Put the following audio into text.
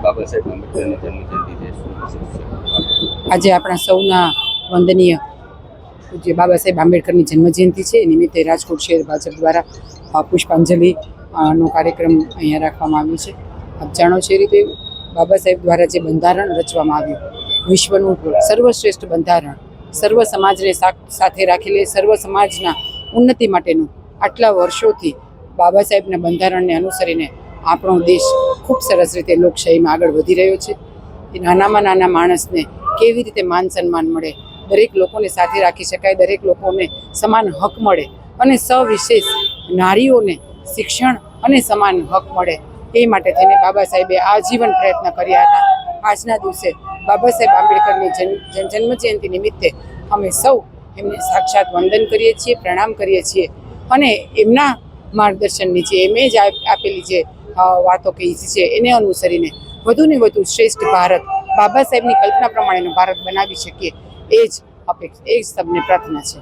બાબા સાહેબ આંબેડકરની જન્મજયંતિ છે, શું વિશેષ છે? આજે આપણા સૌના વંદનીય પૂજ્ય બાબા સાહેબ આંબેડકરની જન્મજયંતિ છે. એ નિમિત્તે રાજકોટ શહેર ભાજપ દ્વારા પુષ્પાંજલિ નો કાર્યક્રમ અહીંયા રાખવામાં આવ્યો છે. આપ જાણો છો એ રીતે બાબા સાહેબ દ્વારા જે બંધારણ રચવામાં આવ્યું, વિશ્વનું સર્વશ્રેષ્ઠ બંધારણ, સર્વ સમાજને સાથે રાખેલી સર્વ સમાજના ઉન્નતિ માટેનું આટલા વર્ષોથી બાબા સાહેબના બંધારણને અનુસરીને આપણો દેશ ખૂબ સરસ રીતે લોકશાહીમાં આગળ વધી રહ્યો છે. એ નાનામાં નાના માણસને કેવી રીતે માન સન્માન મળે, દરેક લોકોને સાથે રાખી શકાય, દરેક લોકોને સમાન હક મળે અને સવિશેષ નારીઓને શિક્ષણ અને સમાન હક મળે, એ માટે થઈને બાબા સાહેબે આજીવન પ્રયત્ન કર્યા હતા. આજના દિવસે બાબા સાહેબ આંબેડકરની જન્મજયંતિ નિમિત્તે અમે સૌ એમને સાક્ષાત વંદન કરીએ છીએ, પ્રણામ કરીએ છીએ અને એમના માર્ગદર્શન નીચે એમણે જ આપેલી જે વાતો કહી છે એને અનુસરીને વધુને વધુ શ્રેષ્ઠ ભારત, બાબા સાહેબની કલ્પના પ્રમાણેનું ભારત બનાવી શકીએ, એ જ સબને પ્રાર્થના છે.